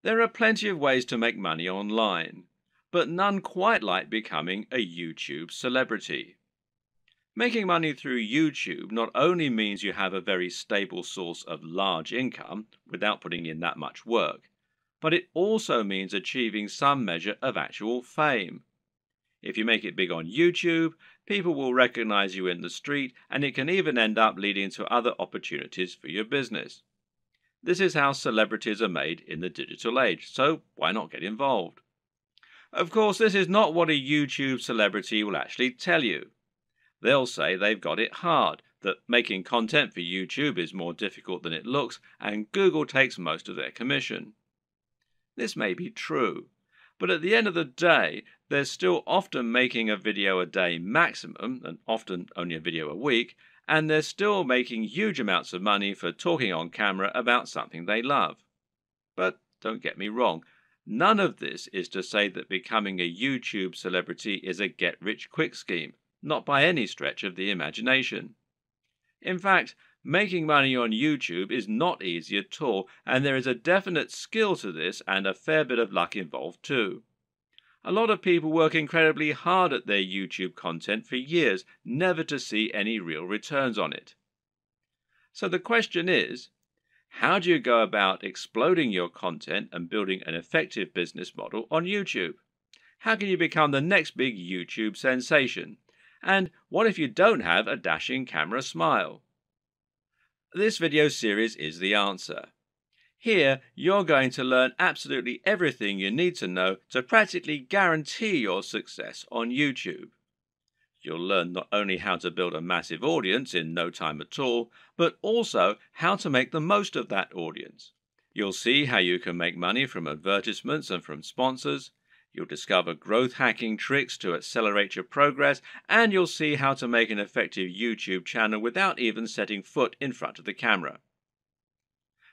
There are plenty of ways to make money online, but none quite like becoming a YouTube celebrity. Making money through YouTube not only means you have a very stable source of large income without putting in that much work, but it also means achieving some measure of actual fame. If you make it big on YouTube, people will recognize you in the street, and it can even end up leading to other opportunities for your business. This is how celebrities are made in the digital age, so why not get involved? Of course, this is not what a YouTube celebrity will actually tell you. They'll say they've got it hard, that making content for YouTube is more difficult than it looks, and Google takes most of their commission. This may be true, but at the end of the day, they're still often making a video a day maximum, and often only a video a week, and they're still making huge amounts of money for talking on camera about something they love. But don't get me wrong, none of this is to say that becoming a YouTube celebrity is a get-rich-quick scheme, not by any stretch of the imagination. In fact, making money on YouTube is not easy at all, and there is a definite skill to this and a fair bit of luck involved too. A lot of people work incredibly hard at their YouTube content for years, never to see any real returns on it. So the question is, how do you go about exploding your content and building an effective business model on YouTube? How can you become the next big YouTube sensation? And what if you don't have a dashing camera smile? This video series is the answer. Here, you're going to learn absolutely everything you need to know to practically guarantee your success on YouTube. You'll learn not only how to build a massive audience in no time at all, but also how to make the most of that audience. You'll see how you can make money from advertisements and from sponsors. You'll discover growth hacking tricks to accelerate your progress, and you'll see how to make an effective YouTube channel without even setting foot in front of the camera.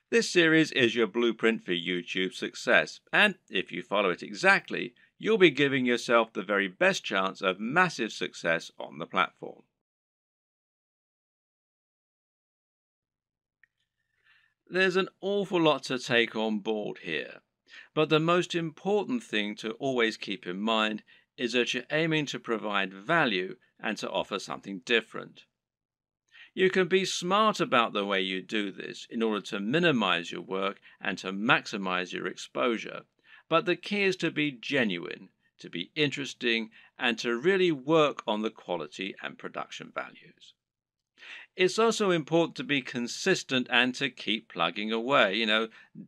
This series is your blueprint for YouTube success, and if you follow it exactly, you'll be giving yourself the very best chance of massive success on the platform. There's an awful lot to take on board here, but the most important thing to always keep in mind is that you're aiming to provide value and to offer something different. You can be smart about the way you do this in order to minimize your work and to maximize your exposure. But the key is to be genuine, to be interesting, and to really work on the quality and production values. It's also important to be consistent and to keep plugging away.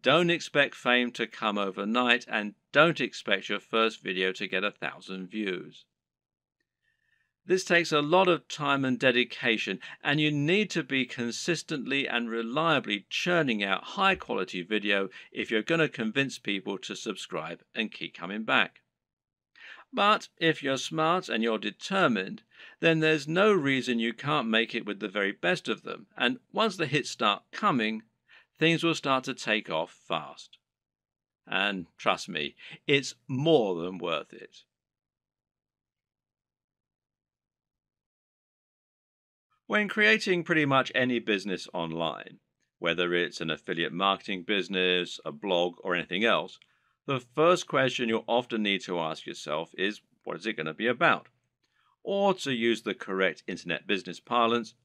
Don't expect fame to come overnight, and don't expect your first video to get 1,000 views. This takes a lot of time and dedication, and you need to be consistently and reliably churning out high quality video if you're going to convince people to subscribe and keep coming back. But if you're smart and you're determined, then there's no reason you can't make it with the very best of them, and once the hits start coming, things will start to take off fast. And trust me, it's more than worth it. When creating pretty much any business online, whether it's an affiliate marketing business, a blog, or anything else, the first question you'll often need to ask yourself is, what is it going to be about? Or to use the correct internet business parlance,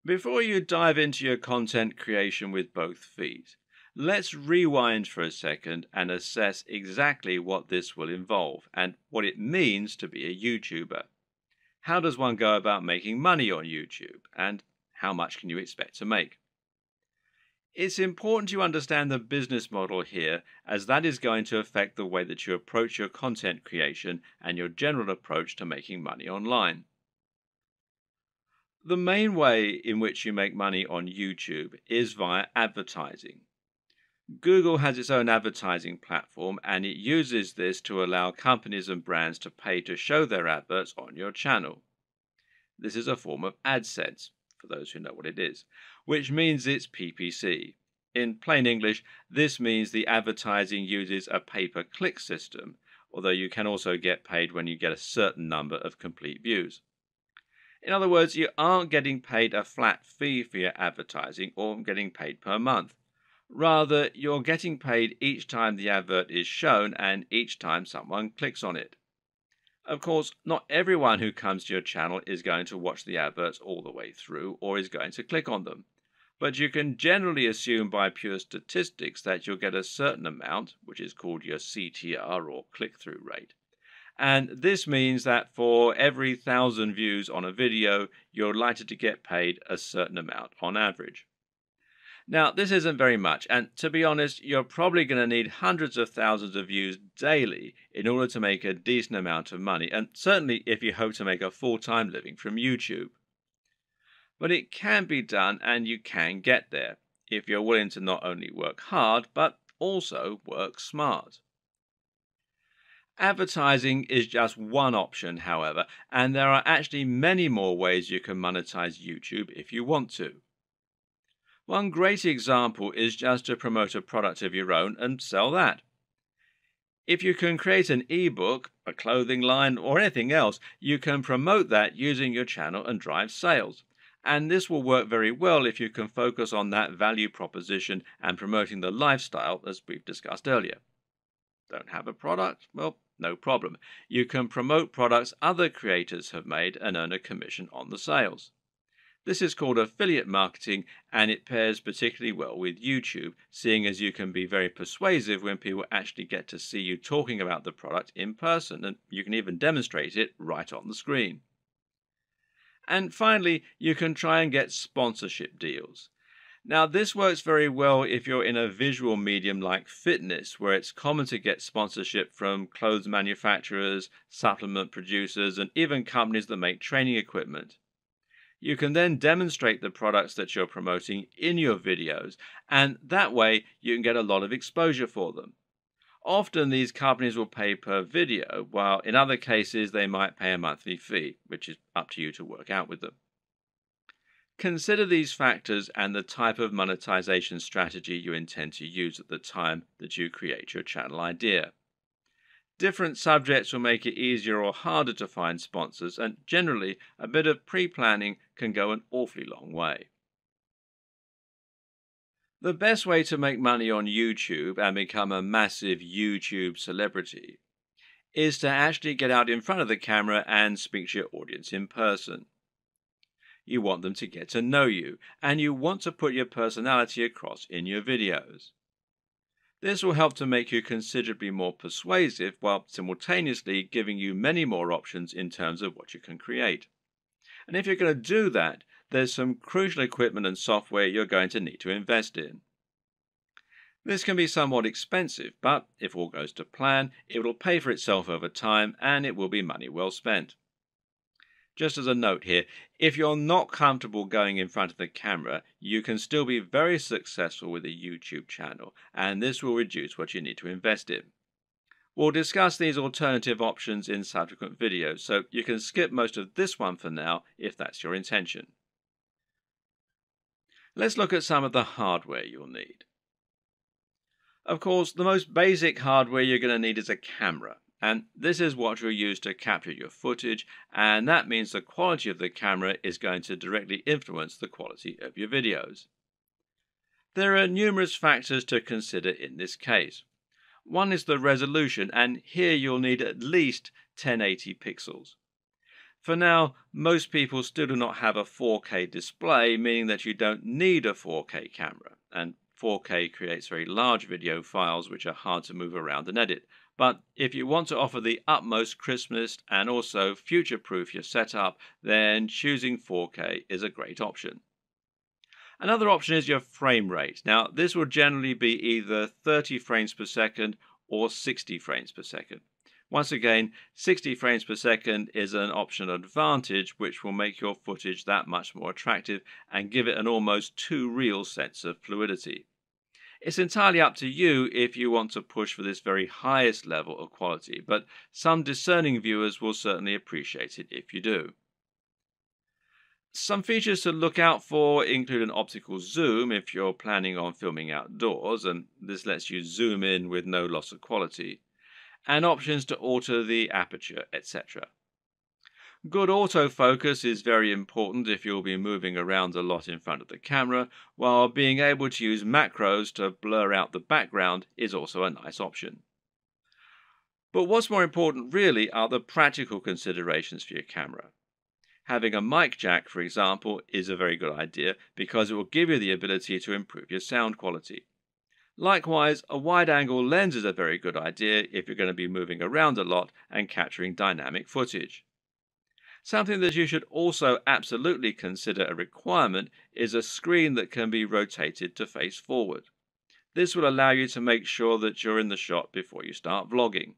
Before you dive into your content creation with both feet, let's rewind for a second and assess exactly what this will involve and what it means to be a YouTuber. How does one go about making money on YouTube, and how much can you expect to make? It's important you understand the business model here, as that is going to affect the way that you approach your content creation and your general approach to making money online. The main way in which you make money on YouTube is via advertising. Google has its own advertising platform, and it uses this to allow companies and brands to pay to show their adverts on your channel. This is a form of AdSense, for those who know what it is, which means it's PPC. In plain English, this means the advertising uses a pay-per-click system, although you can also get paid when you get a certain number of complete views. In other words, you aren't getting paid a flat fee for your advertising or getting paid per month. Rather, you're getting paid each time the advert is shown and each time someone clicks on it. Of course, not everyone who comes to your channel is going to watch the adverts all the way through or is going to click on them. But you can generally assume by pure statistics that you'll get a certain amount, which is called your CTR or click-through rate. And this means that for every 1,000 views on a video, you're likely to get paid a certain amount on average. Now, this isn't very much, and to be honest, you're probably going to need hundreds of thousands of views daily in order to make a decent amount of money, and certainly if you hope to make a full-time living from YouTube. But it can be done, and you can get there, if you're willing to not only work hard, but also work smart. Advertising is just one option, however, and there are actually many more ways you can monetize YouTube if you want to. One great example is just to promote a product of your own and sell that. If you can create an ebook, a clothing line, or anything else, you can promote that using your channel and drive sales. And this will work very well if you can focus on that value proposition and promoting the lifestyle as we've discussed earlier. Don't have a product? Well, no problem. You can promote products other creators have made and earn a commission on the sales. This is called affiliate marketing, and it pairs particularly well with YouTube, seeing as you can be very persuasive when people actually get to see you talking about the product in person, and you can even demonstrate it right on the screen. And finally, you can try and get sponsorship deals. Now, this works very well if you're in a visual medium like fitness, where it's common to get sponsorship from clothes manufacturers, supplement producers, and even companies that make training equipment. You can then demonstrate the products that you're promoting in your videos, and that way you can get a lot of exposure for them. Often these companies will pay per video, while in other cases they might pay a monthly fee, which is up to you to work out with them. Consider these factors and the type of monetization strategy you intend to use at the time that you create your channel idea. Different subjects will make it easier or harder to find sponsors, and generally, a bit of pre-planning can go an awfully long way. The best way to make money on YouTube and become a massive YouTube celebrity is to actually get out in front of the camera and speak to your audience in person. You want them to get to know you, and you want to put your personality across in your videos. This will help to make you considerably more persuasive while simultaneously giving you many more options in terms of what you can create. And if you're going to do that, there's some crucial equipment and software you're going to need to invest in. This can be somewhat expensive, but if all goes to plan, it will pay for itself over time and it will be money well spent. Just as a note here, if you're not comfortable going in front of the camera, you can still be very successful with a YouTube channel, and this will reduce what you need to invest in. We'll discuss these alternative options in subsequent videos, so you can skip most of this one for now if that's your intention. Let's look at some of the hardware you'll need. Of course, the most basic hardware you're going to need is a camera. And this is what you'll use to capture your footage, and that means the quality of the camera is going to directly influence the quality of your videos. There are numerous factors to consider in this case. One is the resolution, and here you'll need at least 1080 pixels. For now, most people still do not have a 4K display, meaning that you don't need a 4K camera, and 4K creates very large video files which are hard to move around and edit. But if you want to offer the utmost crispness and also future-proof your setup, then choosing 4K is a great option. Another option is your frame rate. Now, this will generally be either 30 frames per second or 60 frames per second. Once again, 60 frames per second is an optional advantage which will make your footage that much more attractive and give it an almost too real sense of fluidity. It's entirely up to you if you want to push for this very highest level of quality, but some discerning viewers will certainly appreciate it if you do. Some features to look out for include an optical zoom if you're planning on filming outdoors, and this lets you zoom in with no loss of quality, and options to alter the aperture, etc. Good autofocus is very important if you'll be moving around a lot in front of the camera, while being able to use macros to blur out the background is also a nice option. But what's more important really are the practical considerations for your camera. Having a mic jack, for example, is a very good idea because it will give you the ability to improve your sound quality. Likewise, a wide-angle lens is a very good idea if you're going to be moving around a lot and capturing dynamic footage. Something that you should also absolutely consider a requirement is a screen that can be rotated to face forward. This will allow you to make sure that you're in the shot before you start vlogging.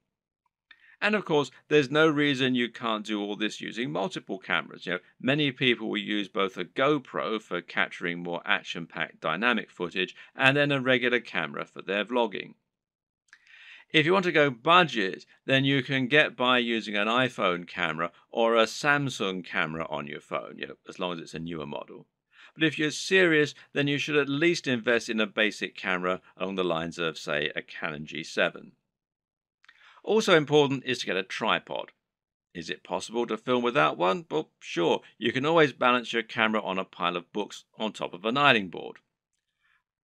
And of course, there's no reason you can't do all this using multiple cameras. Many people will use both a GoPro for capturing more action-packed dynamic footage and then a regular camera for their vlogging. If you want to go budget, then you can get by using an iPhone camera or a Samsung camera on your phone, as long as it's a newer model. But if you're serious, then you should at least invest in a basic camera along the lines of, say, a Canon G7. Also important is to get a tripod. Is it possible to film without one? Well, sure, you can always balance your camera on a pile of books on top of an ironing board.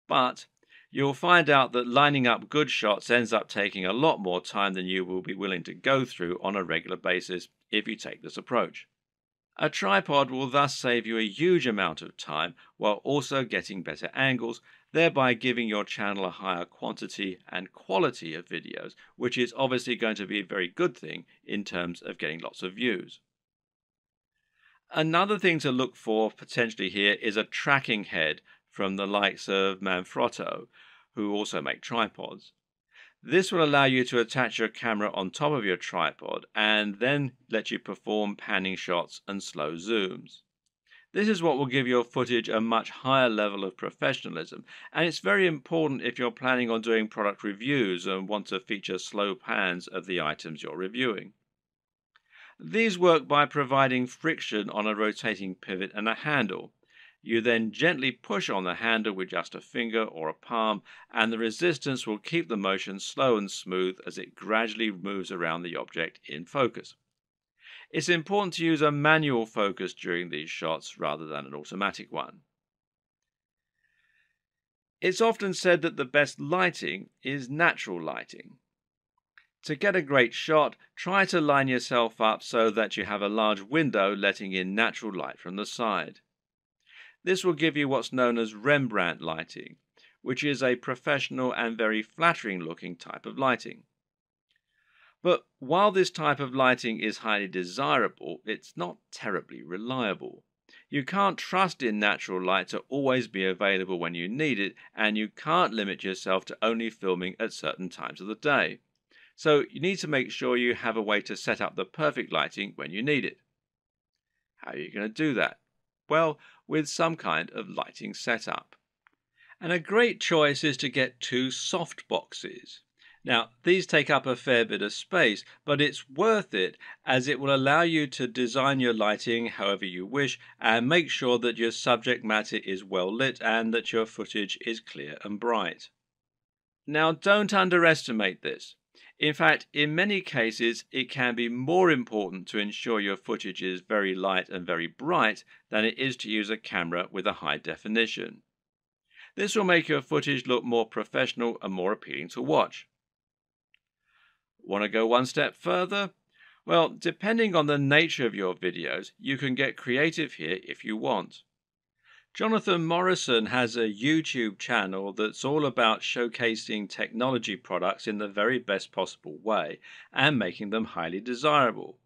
But you'll find out that lining up good shots ends up taking a lot more time than you will be willing to go through on a regular basis if you take this approach. A tripod will thus save you a huge amount of time while also getting better angles, thereby giving your channel a higher quantity and quality of videos, which is obviously going to be a very good thing in terms of getting lots of views. Another thing to look for potentially here is a tracking head from the likes of Manfrotto, who also make tripods. This will allow you to attach your camera on top of your tripod and then let you perform panning shots and slow zooms. This is what will give your footage a much higher level of professionalism, and it's very important if you're planning on doing product reviews and want to feature slow pans of the items you're reviewing. These work by providing friction on a rotating pivot and a handle. You then gently push on the handle with just a finger or a palm, and the resistance will keep the motion slow and smooth as it gradually moves around the object in focus. It's important to use a manual focus during these shots rather than an automatic one. It's often said that the best lighting is natural lighting. To get a great shot, try to line yourself up so that you have a large window letting in natural light from the side. This will give you what's known as Rembrandt lighting, which is a professional and very flattering looking type of lighting. But while this type of lighting is highly desirable, it's not terribly reliable. You can't trust in natural light to always be available when you need it, and you can't limit yourself to only filming at certain times of the day. So you need to make sure you have a way to set up the perfect lighting when you need it. How are you going to do that? Well, with some kind of lighting setup. And a great choice is to get two soft boxes. Now, these take up a fair bit of space, but it's worth it as it will allow you to design your lighting however you wish and make sure that your subject matter is well lit and that your footage is clear and bright. Now, don't underestimate this. In fact, in many cases, it can be more important to ensure your footage is very light and very bright than it is to use a camera with a high definition. This will make your footage look more professional and more appealing to watch. Want to go one step further? Well, depending on the nature of your videos, you can get creative here if you want. Jonathan Morrison has a YouTube channel that's all about showcasing technology products in the very best possible way and making them highly desirable.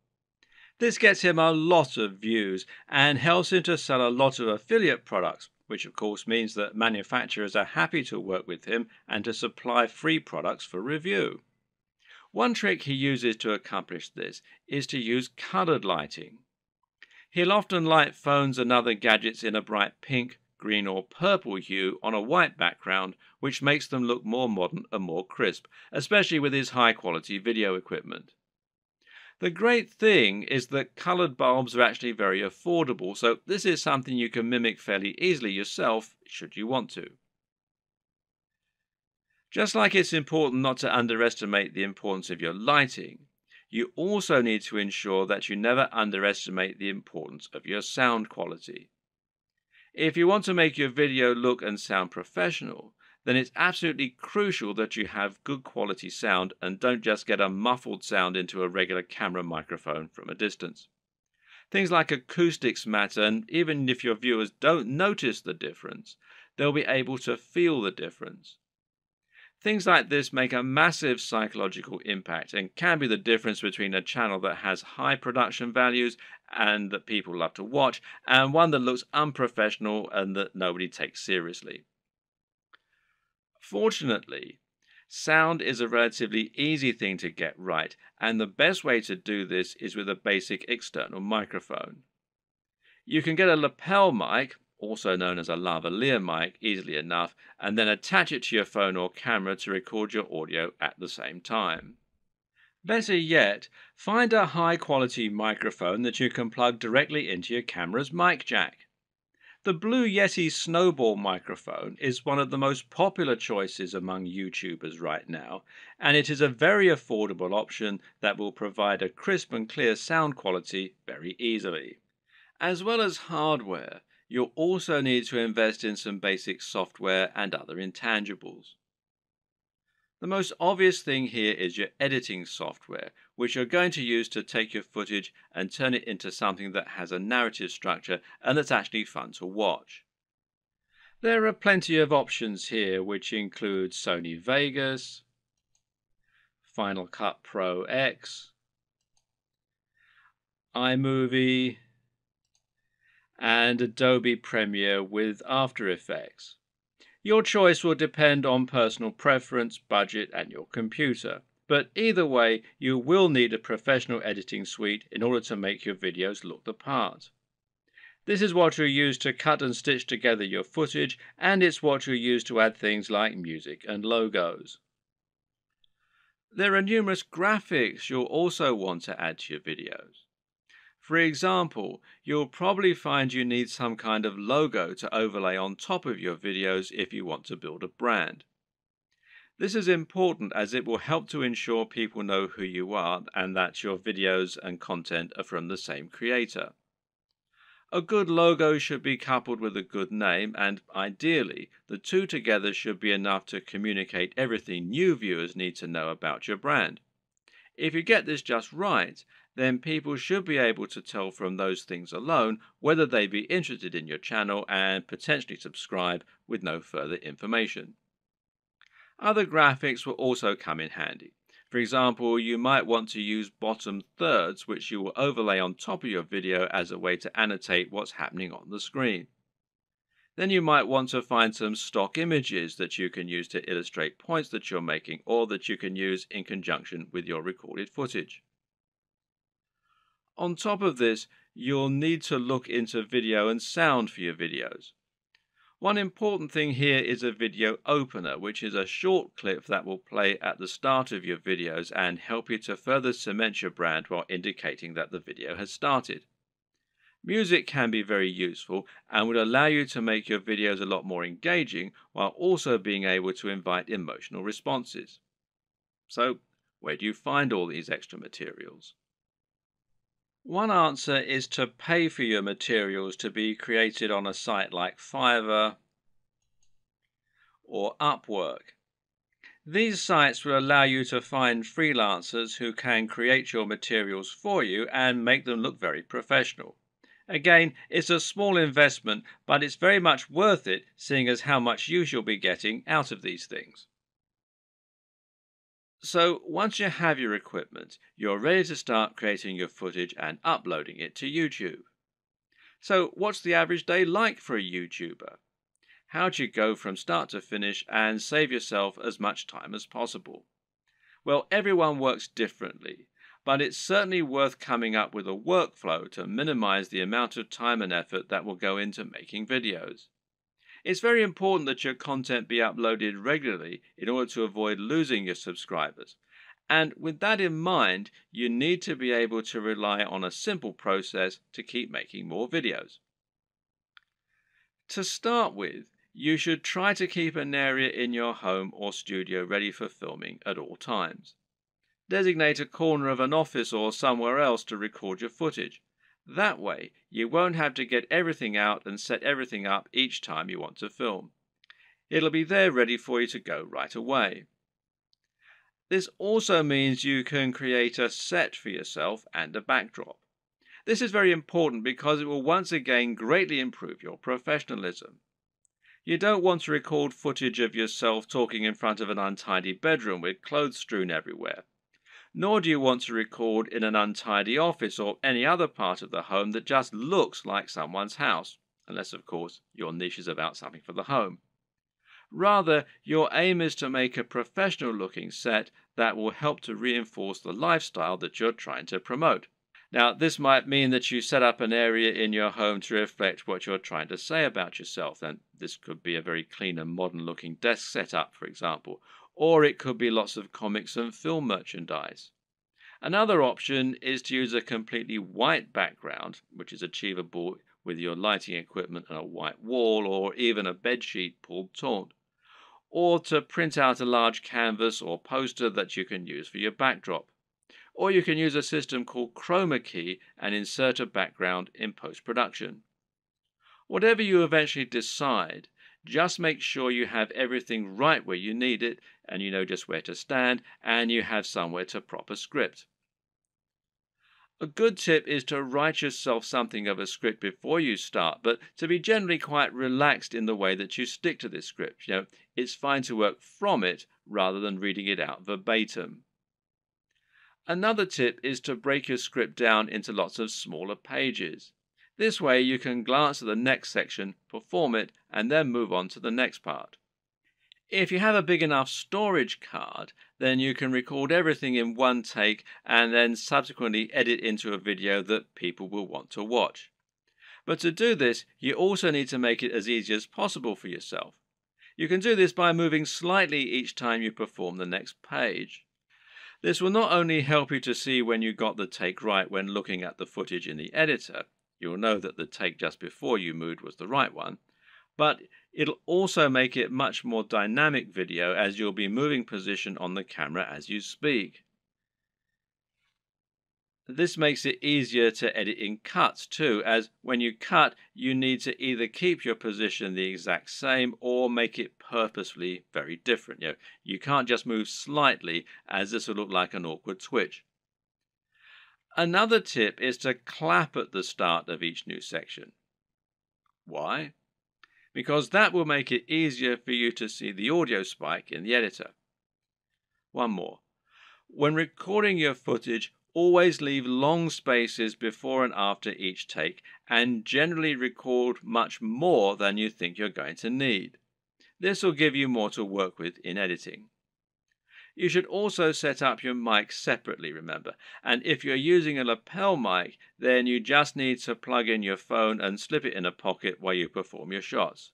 This gets him a lot of views and helps him to sell a lot of affiliate products, which of course means that manufacturers are happy to work with him and to supply free products for review. One trick he uses to accomplish this is to use colored lighting. He'll often light phones and other gadgets in a bright pink, green, or purple hue on a white background, which makes them look more modern and more crisp, especially with his high quality video equipment. The great thing is that colored bulbs are actually very affordable, so this is something you can mimic fairly easily yourself should you want to. Just like it's important not to underestimate the importance of your lighting, you also need to ensure that you never underestimate the importance of your sound quality. If you want to make your video look and sound professional, then it's absolutely crucial that you have good quality sound and don't just get a muffled sound into a regular camera microphone from a distance. Things like acoustics matter, and even if your viewers don't notice the difference, they'll be able to feel the difference. Things like this make a massive psychological impact and can be the difference between a channel that has high production values and that people love to watch, and one that looks unprofessional and that nobody takes seriously. Fortunately, sound is a relatively easy thing to get right, and the best way to do this is with a basic external microphone. You can get a lapel mic, also known as a lavalier mic, easily enough, and then attach it to your phone or camera to record your audio at the same time. Better yet, find a high quality microphone that you can plug directly into your camera's mic jack. The Blue Yeti Snowball microphone is one of the most popular choices among YouTubers right now, and it is a very affordable option that will provide a crisp and clear sound quality very easily. As well as hardware, you'll also need to invest in some basic software and other intangibles. The most obvious thing here is your editing software, which you're going to use to take your footage and turn it into something that has a narrative structure and that's actually fun to watch. There are plenty of options here, which include Sony Vegas, Final Cut Pro X, iMovie, and Adobe Premiere with After Effects. Your choice will depend on personal preference, budget, and your computer. But either way, you will need a professional editing suite in order to make your videos look the part. This is what you'll use to cut and stitch together your footage, and it's what you'll use to add things like music and logos. There are numerous graphics you'll also want to add to your videos. For example, you'll probably find you need some kind of logo to overlay on top of your videos if you want to build a brand. This is important as it will help to ensure people know who you are and that your videos and content are from the same creator. A good logo should be coupled with a good name, and ideally, the two together should be enough to communicate everything new viewers need to know about your brand. If you get this just right, then people should be able to tell from those things alone whether they'd be interested in your channel and potentially subscribe with no further information. Other graphics will also come in handy. For example, you might want to use bottom thirds, which you will overlay on top of your video as a way to annotate what's happening on the screen. Then you might want to find some stock images that you can use to illustrate points that you're making or that you can use in conjunction with your recorded footage. On top of this, you'll need to look into video and sound for your videos. One important thing here is a video opener, which is a short clip that will play at the start of your videos and help you to further cement your brand while indicating that the video has started. Music can be very useful and would allow you to make your videos a lot more engaging while also being able to invite emotional responses. So, where do you find all these extra materials? One answer is to pay for your materials to be created on a site like Fiverr or Upwork. These sites will allow you to find freelancers who can create your materials for you and make them look very professional. Again, it's a small investment, but it's very much worth it, seeing as how much use you'll be getting out of these things. So, once you have your equipment, you're ready to start creating your footage and uploading it to YouTube. So, what's the average day like for a YouTuber? How do you go from start to finish and save yourself as much time as possible? Well, everyone works differently, but it's certainly worth coming up with a workflow to minimize the amount of time and effort that will go into making videos. It's very important that your content be uploaded regularly in order to avoid losing your subscribers. And with that in mind, you need to be able to rely on a simple process to keep making more videos. To start with, you should try to keep an area in your home or studio ready for filming at all times. Designate a corner of an office or somewhere else to record your footage. That way, you won't have to get everything out and set everything up each time you want to film. It'll be there ready for you to go right away. This also means you can create a set for yourself and a backdrop. This is very important because it will once again greatly improve your professionalism. You don't want to record footage of yourself talking in front of an untidy bedroom with clothes strewn everywhere. Nor do you want to record in an untidy office or any other part of the home that just looks like someone's house, unless, of course, your niche is about something for the home. Rather, your aim is to make a professional-looking set that will help to reinforce the lifestyle that you're trying to promote. Now, this might mean that you set up an area in your home to reflect what you're trying to say about yourself, and this could be a very clean and modern-looking desk setup, for example, or it could be lots of comics and film merchandise. Another option is to use a completely white background, which is achievable with your lighting equipment and a white wall or even a bedsheet pulled taut, or to print out a large canvas or poster that you can use for your backdrop. Or you can use a system called Chroma Key and insert a background in post-production. Whatever you eventually decide, just make sure you have everything right where you need it, and you know just where to stand, and you have somewhere to proper script. A good tip is to write yourself something of a script before you start, but to be generally quite relaxed in the way that you stick to this script. It's fine to work from it rather than reading it out verbatim. Another tip is to break your script down into lots of smaller pages. This way you can glance at the next section, perform it, and then move on to the next part. If you have a big enough storage card, then you can record everything in one take and then subsequently edit into a video that people will want to watch. But to do this, you also need to make it as easy as possible for yourself. You can do this by moving slightly each time you perform the next page. This will not only help you to see when you got the take right when looking at the footage in the editor, you'll know that the take just before you moved was the right one, but it'll also make it much more dynamic video as you'll be moving position on the camera as you speak. This makes it easier to edit in cuts too, as when you cut, you need to either keep your position the exact same or make it purposefully very different. You can't just move slightly, as this will look like an awkward twitch. Another tip is to clap at the start of each new section. Why? Because that will make it easier for you to see the audio spike in the editor. One more. When recording your footage, always leave long spaces before and after each take, and generally record much more than you think you're going to need. This will give you more to work with in editing. You should also set up your mic separately, remember, and if you're using a lapel mic, then you just need to plug in your phone and slip it in a pocket while you perform your shots.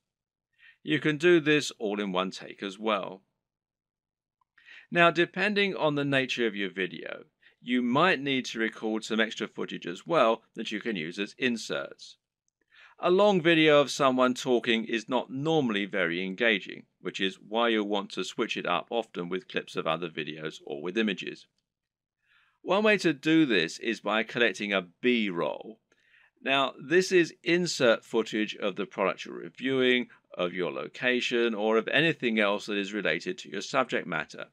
You can do this all in one take as well. Now, depending on the nature of your video, you might need to record some extra footage as well that you can use as inserts. A long video of someone talking is not normally very engaging, which is why you'll want to switch it up often with clips of other videos or with images. One way to do this is by collecting a B-roll. Now, this is insert footage of the product you're reviewing, of your location, or of anything else that is related to your subject matter.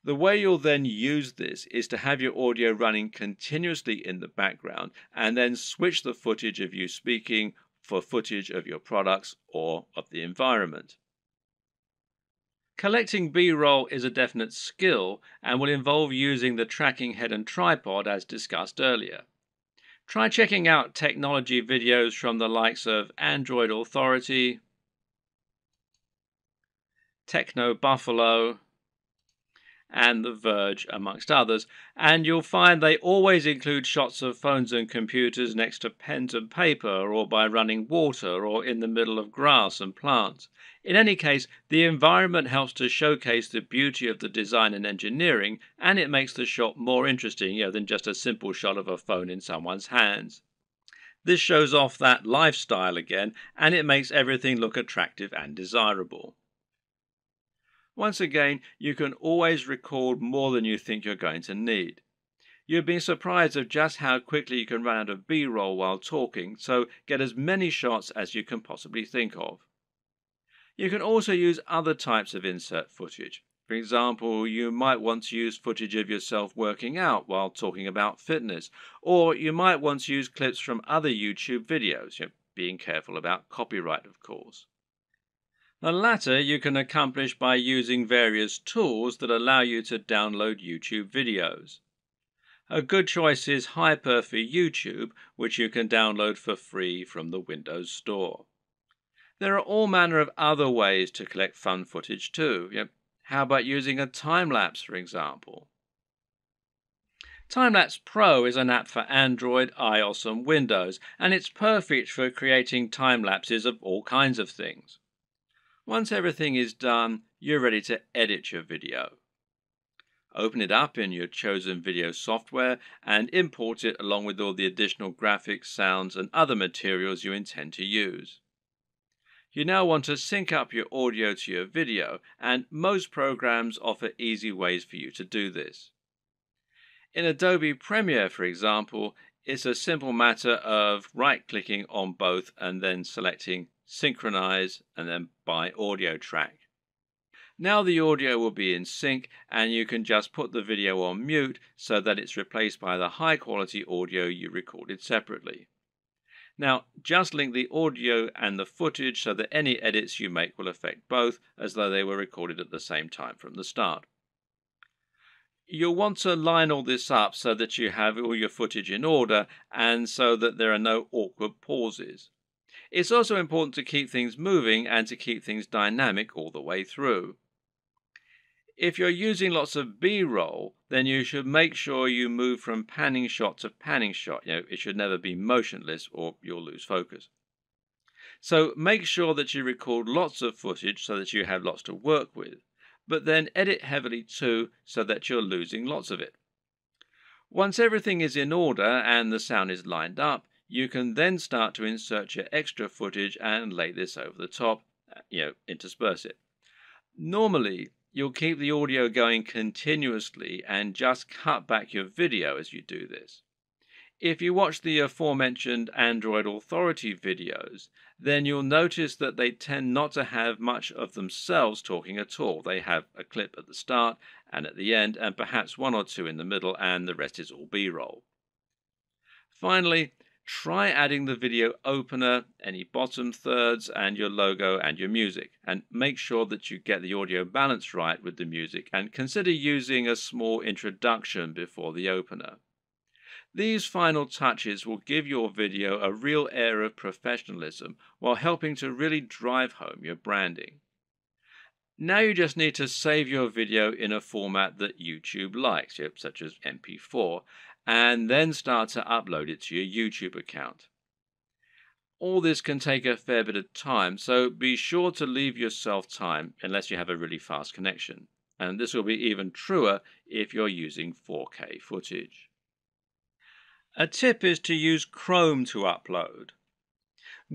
The way you'll then use this is to have your audio running continuously in the background and then switch the footage of you speaking for footage of your products or of the environment. Collecting B-roll is a definite skill and will involve using the tracking head and tripod as discussed earlier. Try checking out technology videos from the likes of Android Authority, Techno Buffalo, and The Verge, amongst others, and you'll find they always include shots of phones and computers next to pens and paper, or by running water, or in the middle of grass and plants. In any case, the environment helps to showcase the beauty of the design and engineering, and it makes the shot more interesting, than just a simple shot of a phone in someone's hands. This shows off that lifestyle again, and it makes everything look attractive and desirable. Once again, you can always record more than you think you're going to need. You've been surprised of just how quickly you can run out of B-roll while talking, so get as many shots as you can possibly think of. You can also use other types of insert footage. For example, you might want to use footage of yourself working out while talking about fitness, or you might want to use clips from other YouTube videos, being careful about copyright, of course. The latter you can accomplish by using various tools that allow you to download YouTube videos. A good choice is Hyper for YouTube, which you can download for free from the Windows Store. There are all manner of other ways to collect fun footage too. How about using a time-lapse, for example? Timelapse Pro is an app for Android, iOS and Windows, and it's perfect for creating time-lapses of all kinds of things. Once everything is done, you're ready to edit your video. Open it up in your chosen video software and import it along with all the additional graphics, sounds and other materials you intend to use. You now want to sync up your audio to your video, and most programs offer easy ways for you to do this. In Adobe Premiere, for example, it's a simple matter of right-clicking on both and then selecting Synchronize and then by audio track. Now the audio will be in sync, and you can just put the video on mute so that it's replaced by the high-quality audio you recorded separately. Now just link the audio and the footage so that any edits you make will affect both, as though they were recorded at the same time from the start. You'll want to line all this up so that you have all your footage in order and so that there are no awkward pauses. It's also important to keep things moving and to keep things dynamic all the way through. If you're using lots of B-roll, then you should make sure you move from panning shot to panning shot. It should never be motionless or you'll lose focus. So make sure that you record lots of footage so that you have lots to work with, but then edit heavily too so that you're losing lots of it. Once everything is in order and the sound is lined up, you can then start to insert your extra footage and lay this over the top, intersperse it. Normally, you'll keep the audio going continuously and just cut back your video as you do this. If you watch the aforementioned Android Authority videos, then you'll notice that they tend not to have much of themselves talking at all. They have a clip at the start and at the end, and perhaps one or two in the middle, and the rest is all B-roll. Finally, try adding the video opener, any bottom thirds, and your logo and your music, and make sure that you get the audio balance right with the music, and consider using a small introduction before the opener. These final touches will give your video a real air of professionalism while helping to really drive home your branding. Now you just need to save your video in a format that YouTube likes, such as MP4, and then start to upload it to your YouTube account. All this can take a fair bit of time, so be sure to leave yourself time unless you have a really fast connection. And this will be even truer if you're using 4K footage. A tip is to use Chrome to upload.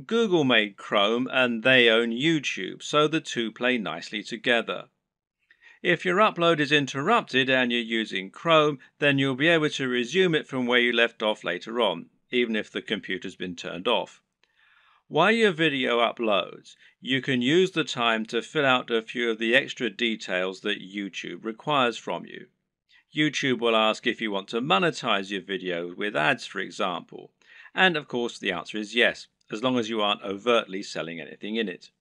Google made Chrome and they own YouTube, so the two play nicely together. If your upload is interrupted and you're using Chrome, then you'll be able to resume it from where you left off later on, even if the computer's been turned off. While your video uploads, you can use the time to fill out a few of the extra details that YouTube requires from you. YouTube will ask if you want to monetize your video with ads, for example. And of course, the answer is yes, as long as you aren't overtly selling anything in it.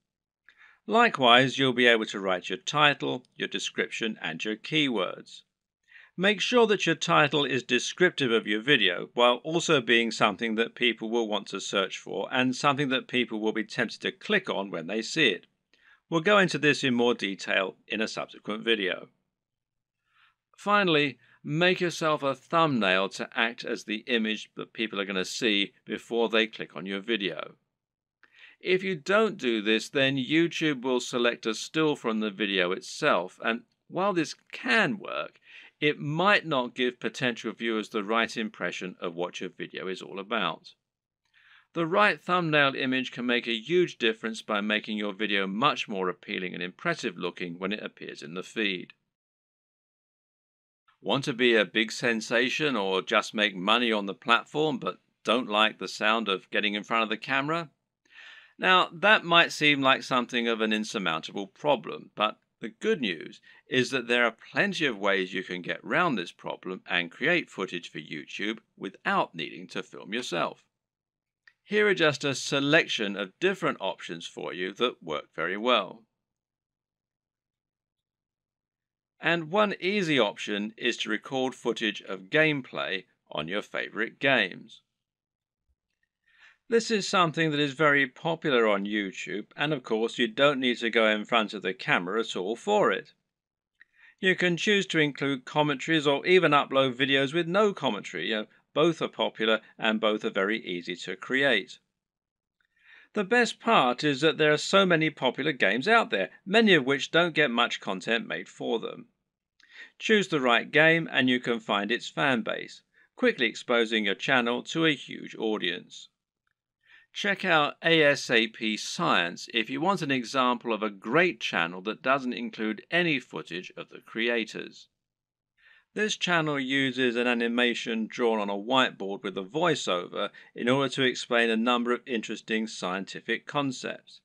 Likewise, you'll be able to write your title, your description, and your keywords. Make sure that your title is descriptive of your video, while also being something that people will want to search for and something that people will be tempted to click on when they see it. We'll go into this in more detail in a subsequent video. Finally, make yourself a thumbnail to act as the image that people are going to see before they click on your video. If you don't do this, then YouTube will select a still from the video itself, and while this can work, it might not give potential viewers the right impression of what your video is all about. The right thumbnail image can make a huge difference by making your video much more appealing and impressive looking when it appears in the feed. Want to be a big sensation or just make money on the platform but don't like the sound of getting in front of the camera? Now, that might seem like something of an insurmountable problem, but the good news is that there are plenty of ways you can get around this problem and create footage for YouTube without needing to film yourself. Here are just a selection of different options for you that work very well. And one easy option is to record footage of gameplay on your favorite games. This is something that is very popular on YouTube, and of course you don't need to go in front of the camera at all for it. You can choose to include commentaries or even upload videos with no commentary. Both are popular and both are very easy to create. The best part is that there are so many popular games out there, many of which don't get much content made for them. Choose the right game and you can find its fan base, quickly exposing your channel to a huge audience. Check out ASAP Science if you want an example of a great channel that doesn't include any footage of the creators. This channel uses an animation drawn on a whiteboard with a voiceover in order to explain a number of interesting scientific concepts.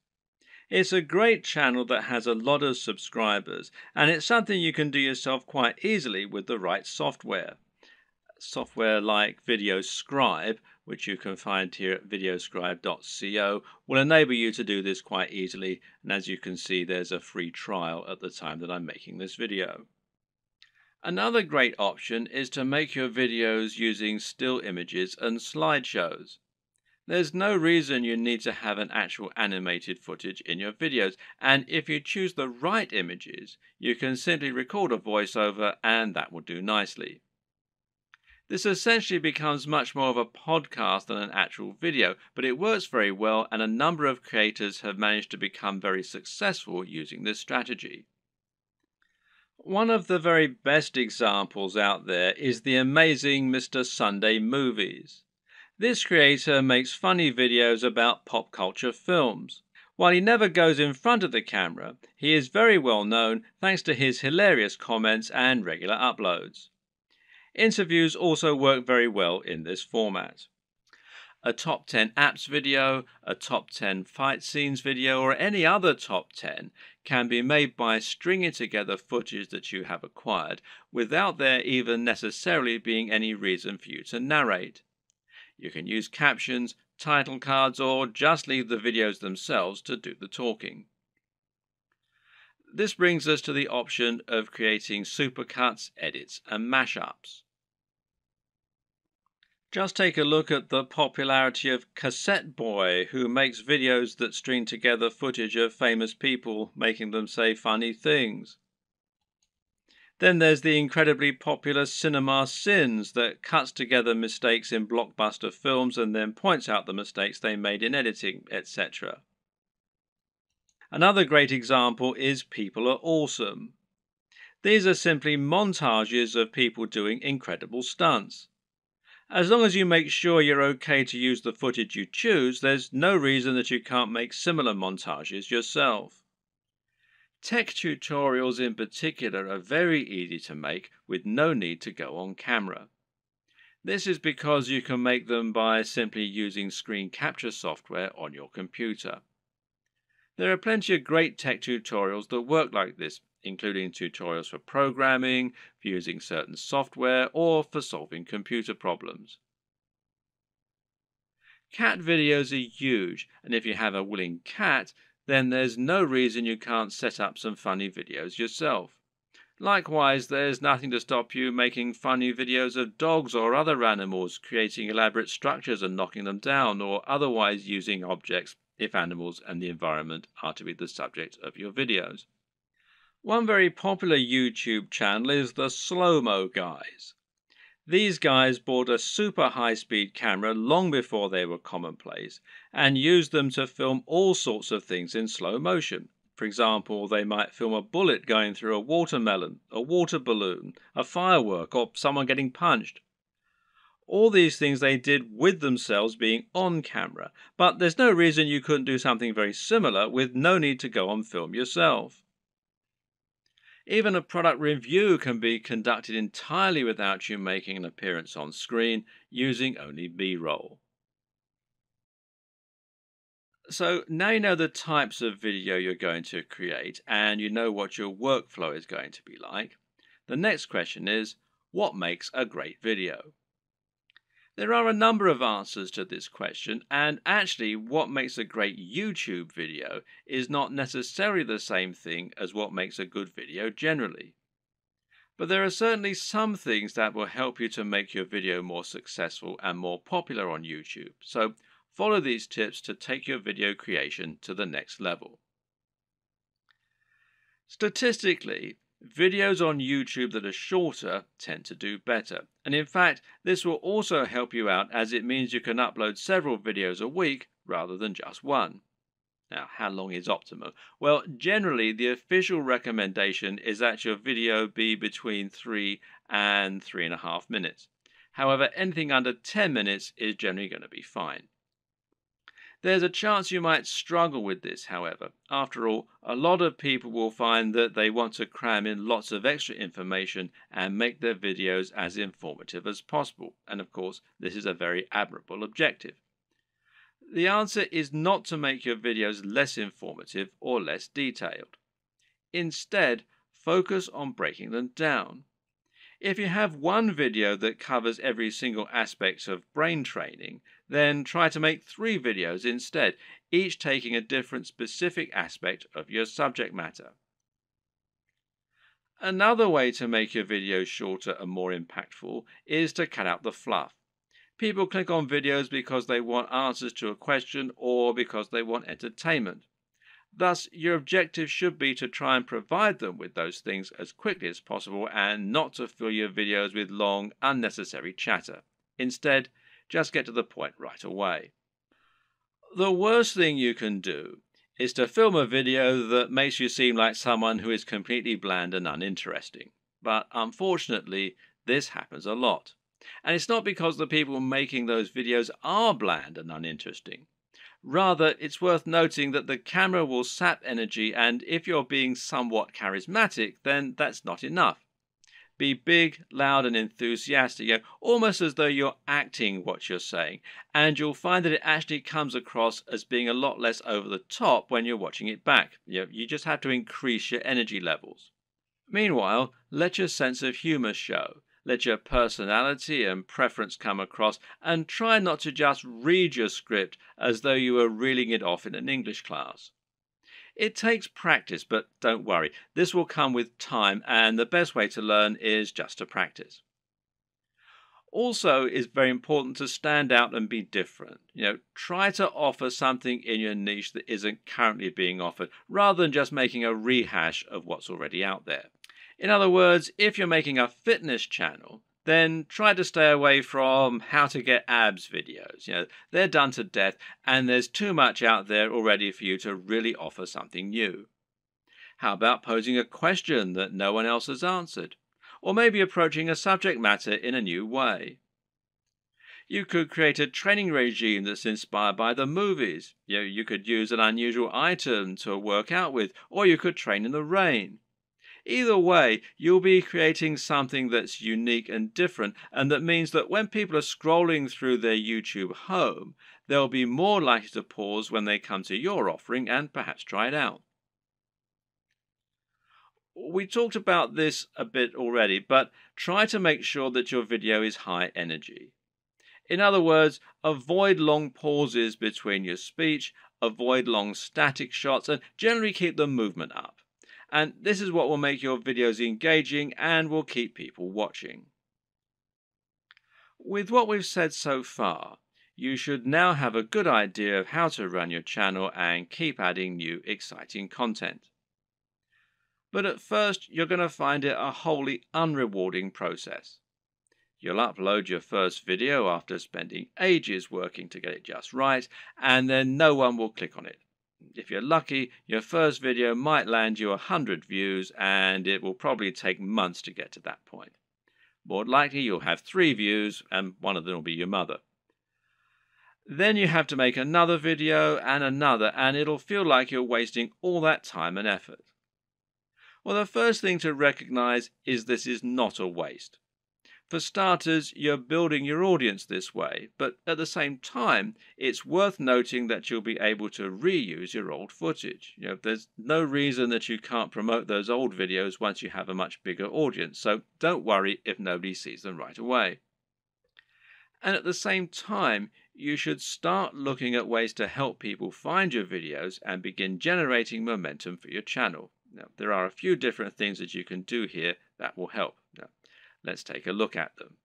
It's a great channel that has a lot of subscribers, and it's something you can do yourself quite easily with the right software. Software like VideoScribe, which you can find here at videoscribe.co, will enable you to do this quite easily, and as you can see, there's a free trial at the time that I'm making this video. Another great option is to make your videos using still images and slideshows. There's no reason you need to have an actual animated footage in your videos, and if you choose the right images, you can simply record a voiceover and that will do nicely. This essentially becomes much more of a podcast than an actual video, but it works very well and a number of creators have managed to become very successful using this strategy. One of the very best examples out there is the amazing Mr. Sunday Movies. This creator makes funny videos about pop culture films. While he never goes in front of the camera, he is very well known thanks to his hilarious comments and regular uploads. Interviews also work very well in this format. A top 10 apps video, a top 10 fight scenes video, or any other top 10 can be made by stringing together footage that you have acquired without there even necessarily being any reason for you to narrate. You can use captions, title cards, or just leave the videos themselves to do the talking. This brings us to the option of creating supercuts, edits, and mashups. Just take a look at the popularity of Cassette Boy, who makes videos that string together footage of famous people making them say funny things. Then there's the incredibly popular Cinema Sins that cuts together mistakes in blockbuster films and then points out the mistakes they made in editing, etc. Another great example is People Are Awesome. These are simply montages of people doing incredible stunts. As long as you make sure you're okay to use the footage you choose, there's no reason that you can't make similar montages yourself. Tech tutorials in particular are very easy to make with no need to go on camera. This is because you can make them by simply using screen capture software on your computer. There are plenty of great tech tutorials that work like this, including tutorials for programming, for using certain software, or for solving computer problems. Cat videos are huge, and if you have a willing cat, then there's no reason you can't set up some funny videos yourself. Likewise, there's nothing to stop you making funny videos of dogs or other animals, creating elaborate structures and knocking them down, or otherwise using objects if animals and the environment are to be the subject of your videos. One very popular YouTube channel is the Slow-Mo Guys. These guys bought a super high-speed camera long before they were commonplace and used them to film all sorts of things in slow motion. For example, they might film a bullet going through a watermelon, a water balloon, a firework, or someone getting punched. All these things they did with themselves being on camera, but there's no reason you couldn't do something very similar with no need to go on film yourself. Even a product review can be conducted entirely without you making an appearance on screen, using only B-roll. So now you know the types of video you're going to create and you know what your workflow is going to be like. The next question is, what makes a great video? There are a number of answers to this question, and actually what makes a great YouTube video is not necessarily the same thing as what makes a good video generally. But there are certainly some things that will help you to make your video more successful and more popular on YouTube. So follow these tips to take your video creation to the next level. Statistically, videos on YouTube that are shorter tend to do better. And in fact, this will also help you out as it means you can upload several videos a week rather than just one. Now, how long is optimal? Well, generally, the official recommendation is that your video be between 3 and 3.5 minutes. However, anything under 10 minutes is generally going to be fine. There's a chance you might struggle with this, however. After all, a lot of people will find that they want to cram in lots of extra information and make their videos as informative as possible. And of course, this is a very admirable objective. The answer is not to make your videos less informative or less detailed. Instead, focus on breaking them down. If you have one video that covers every single aspect of brain training, then try to make 3 videos instead, each taking a different specific aspect of your subject matter. Another way to make your videos shorter and more impactful is to cut out the fluff. People click on videos because they want answers to a question or because they want entertainment. Thus, your objective should be to try and provide them with those things as quickly as possible and not to fill your videos with long, unnecessary chatter. Instead, just get to the point right away. The worst thing you can do is to film a video that makes you seem like someone who is completely bland and uninteresting. But unfortunately, this happens a lot. And it's not because the people making those videos are bland and uninteresting. Rather, it's worth noting that the camera will sap energy, and if you're being somewhat charismatic, then that's not enough. Be big, loud, and enthusiastic, almost as though you're acting what you're saying, and you'll find that it actually comes across as being a lot less over the top when you're watching it back. You just have to increase your energy levels. Meanwhile, let your sense of humor show. Let your personality and preference come across, and try not to just read your script as though you were reeling it off in an English class. It takes practice, but don't worry, this will come with time, and the best way to learn is just to practice. Also, it's very important to stand out and be different. Try to offer something in your niche that isn't currently being offered, rather than just making a rehash of what's already out there. In other words, if you're making a fitness channel, then try to stay away from how to get abs videos. They're done to death, and there's too much out there already for you to really offer something new. How about posing a question that no one else has answered? Or maybe approaching a subject matter in a new way. You could create a training regime that's inspired by the movies. You could use an unusual item to work out with, or you could train in the rain. Either way, you'll be creating something that's unique and different, and that means that when people are scrolling through their YouTube home, they'll be more likely to pause when they come to your offering and perhaps try it out. We talked about this a bit already, but try to make sure that your video is high energy. In other words, avoid long pauses between your speech, avoid long static shots, and generally keep the movement up. And this is what will make your videos engaging and will keep people watching. With what we've said so far, you should now have a good idea of how to run your channel and keep adding new exciting content. But at first, you're going to find it a wholly unrewarding process. You'll upload your first video after spending ages working to get it just right, and then no one will click on it. If you're lucky, your first video might land you 100 views, and it will probably take months to get to that point. More likely, you'll have 3 views, and one of them will be your mother. Then you have to make another video and another, and it'll feel like you're wasting all that time and effort. Well, the first thing to recognize is this is not a waste. For starters, you're building your audience this way, but at the same time, it's worth noting that you'll be able to reuse your old footage. There's no reason that you can't promote those old videos once you have a much bigger audience, so don't worry if nobody sees them right away. And at the same time, you should start looking at ways to help people find your videos and begin generating momentum for your channel. Now, there are a few different things that you can do here that will help. Let's take a look at them.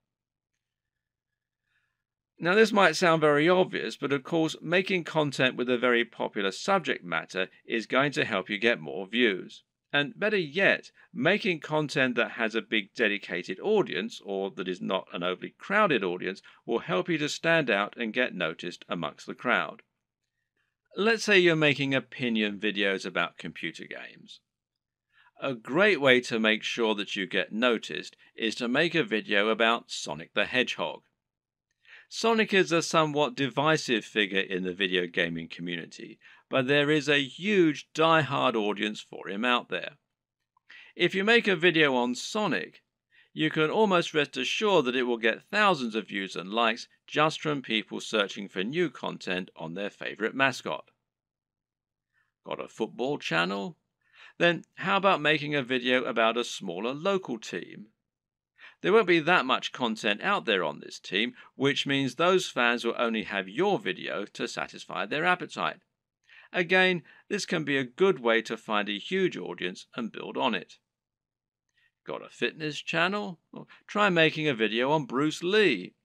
Now, this might sound very obvious, but of course, making content with a very popular subject matter is going to help you get more views. And better yet, making content that has a big dedicated audience, or that is not an overly crowded audience, will help you to stand out and get noticed amongst the crowd. Let's say you're making opinion videos about computer games. A great way to make sure that you get noticed is to make a video about Sonic the Hedgehog. Sonic is a somewhat divisive figure in the video gaming community, but there is a huge die-hard audience for him out there. If you make a video on Sonic, you can almost rest assured that it will get thousands of views and likes just from people searching for new content on their favorite mascot. Got a football channel? Then how about making a video about a smaller local team? There won't be that much content out there on this team, which means those fans will only have your video to satisfy their appetite. Again, this can be a good way to find a huge audience and build on it. Got a fitness channel? Well, try making a video on Bruce Lee.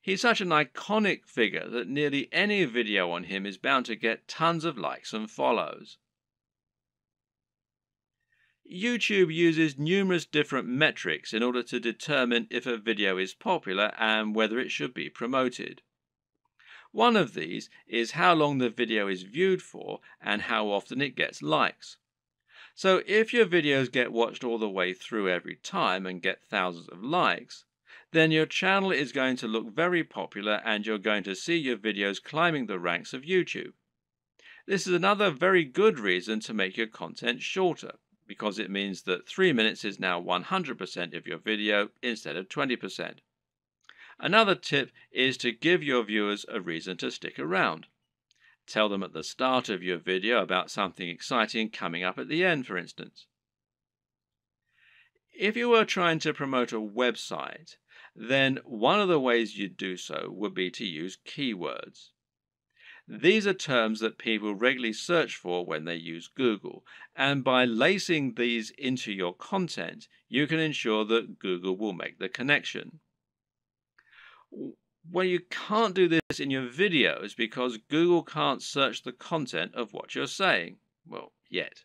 He's such an iconic figure that nearly any video on him is bound to get tons of likes and follows. YouTube uses numerous different metrics in order to determine if a video is popular and whether it should be promoted. One of these is how long the video is viewed for and how often it gets likes. So if your videos get watched all the way through every time and get thousands of likes, then your channel is going to look very popular and you're going to see your videos climbing the ranks of YouTube. This is another very good reason to make your content shorter, because it means that 3 minutes is now 100% of your video instead of 20%. Another tip is to give your viewers a reason to stick around. Tell them at the start of your video about something exciting coming up at the end, for instance. If you were trying to promote a website, then one of the ways you'd do so would be to use keywords. These are terms that people regularly search for when they use Google, and by lacing these into your content, you can ensure that Google will make the connection. Well, you can't do this in your videos because Google can't search the content of what you're saying. Well, yet.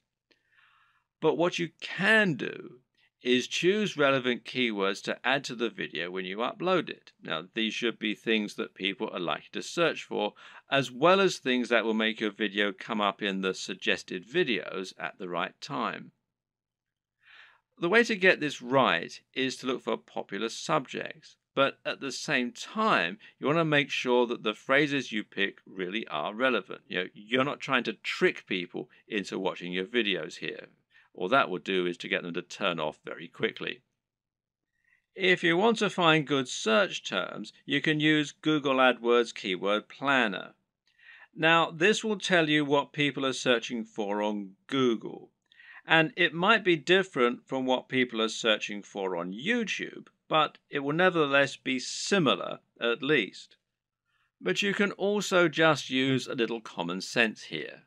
But what you can do is choose relevant keywords to add to the video when you upload it. Now, these should be things that people are likely to search for, as well as things that will make your video come up in the suggested videos at the right time. The way to get this right is to look for popular subjects, but at the same time, you want to make sure that the phrases you pick really are relevant. You're not trying to trick people into watching your videos here. All that will do is to get them to turn off very quickly. If you want to find good search terms, you can use Google AdWords Keyword Planner. Now, this will tell you what people are searching for on Google, and it might be different from what people are searching for on YouTube, but it will nevertheless be similar at least. But you can also just use a little common sense here.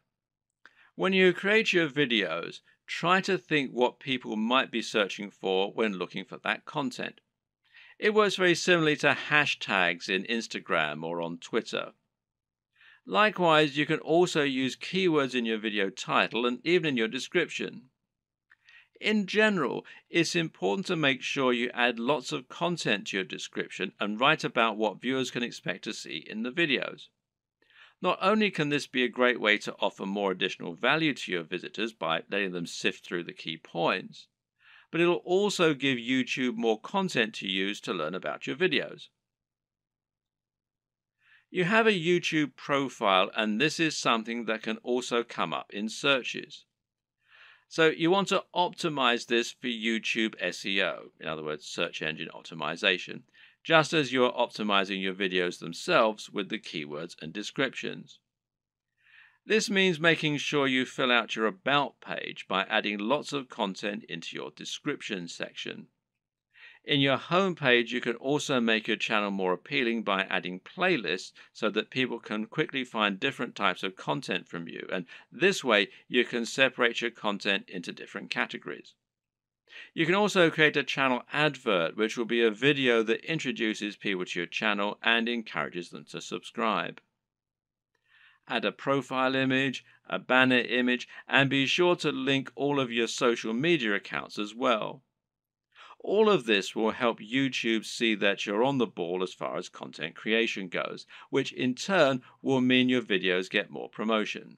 When you create your videos, try to think what people might be searching for when looking for that content. It works very similarly to hashtags in Instagram or on Twitter. Likewise, you can also use keywords in your video title and even in your description. In general, it's important to make sure you add lots of content to your description and write about what viewers can expect to see in the videos. Not only can this be a great way to offer more additional value to your visitors by letting them sift through the key points, but it'll also give YouTube more content to use to learn about your videos. You have a YouTube profile, and this is something that can also come up in searches. So you want to optimize this for YouTube SEO, in other words, search engine optimization, just as you're optimizing your videos themselves with the keywords and descriptions. This means making sure you fill out your About page by adding lots of content into your description section. In your home page, you can also make your channel more appealing by adding playlists so that people can quickly find different types of content from you, and this way you can separate your content into different categories. You can also create a channel advert, which will be a video that introduces people to your channel and encourages them to subscribe. Add a profile image, a banner image, and be sure to link all of your social media accounts as well. All of this will help YouTube see that you're on the ball as far as content creation goes, which in turn will mean your videos get more promotion.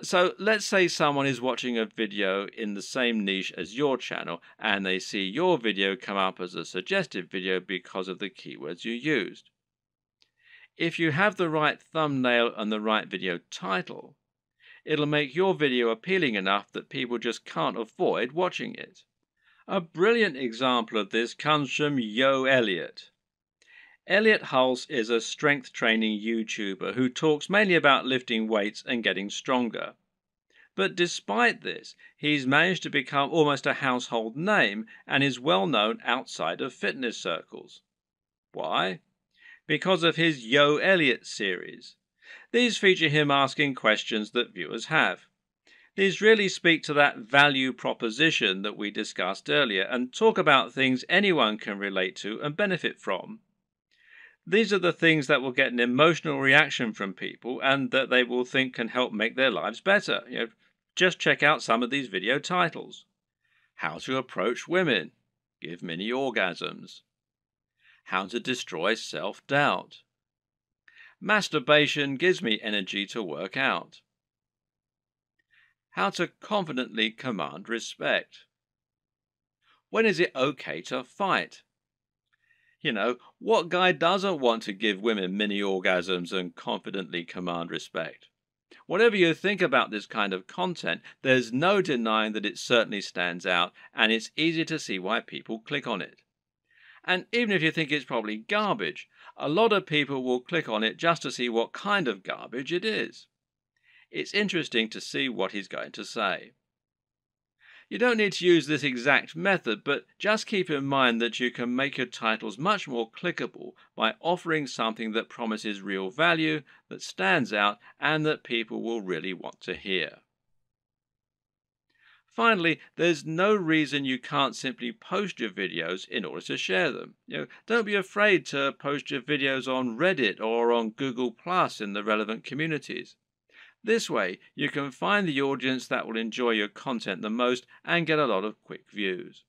So let's say someone is watching a video in the same niche as your channel and they see your video come up as a suggested video because of the keywords you used. If you have the right thumbnail and the right video title, it'll make your video appealing enough that people just can't avoid watching it. A brilliant example of this comes from Yo Elliott. Elliott Hulse is a strength training YouTuber who talks mainly about lifting weights and getting stronger. But despite this, he's managed to become almost a household name and is well known outside of fitness circles. Why? Because of his Yo Elliott series. These feature him asking questions that viewers have. These really speak to that value proposition that we discussed earlier and talk about things anyone can relate to and benefit from. These are the things that will get an emotional reaction from people and that they will think can help make their lives better. Just check out some of these video titles. How to approach women. Give mini orgasms. How to destroy self-doubt. Masturbation gives me energy to work out. How to confidently command respect. When is it okay to fight? What guy doesn't want to give women mini orgasms and confidently command respect? Whatever you think about this kind of content, there's no denying that it certainly stands out, and it's easy to see why people click on it. And even if you think it's probably garbage, a lot of people will click on it just to see what kind of garbage it is. It's interesting to see what he's going to say. You don't need to use this exact method, but just keep in mind that you can make your titles much more clickable by offering something that promises real value, that stands out, and that people will really want to hear. Finally, there's no reason you can't simply post your videos in order to share them. Don't be afraid to post your videos on Reddit or on Google Plus in the relevant communities. This way, you can find the audience that will enjoy your content the most and get a lot of quick views.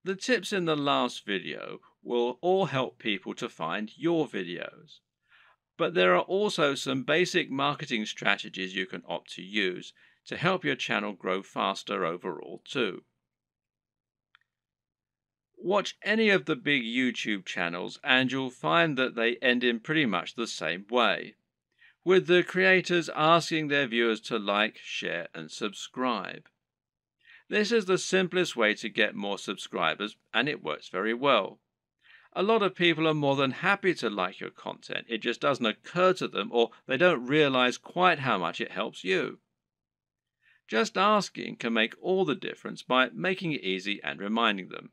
The tips in the last video will all help people to find your videos. But there are also some basic marketing strategies you can opt to use to help your channel grow faster overall too. Watch any of the big YouTube channels and you'll find that they end in pretty much the same way. with the creators asking their viewers to like, share, and subscribe. This is the simplest way to get more subscribers, and it works very well. A lot of people are more than happy to like your content. It just doesn't occur to them, or they don't realize quite how much it helps you. Just asking can make all the difference by making it easy and reminding them.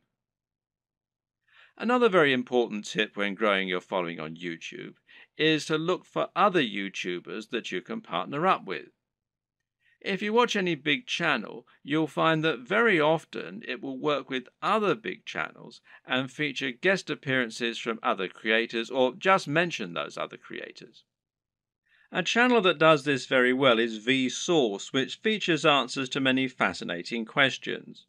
Another very important tip when growing your following on YouTube is to look for other YouTubers that you can partner up with. If you watch any big channel, you'll find that very often it will work with other big channels and feature guest appearances from other creators or just mention those other creators. A channel that does this very well is Vsauce, which features answers to many fascinating questions.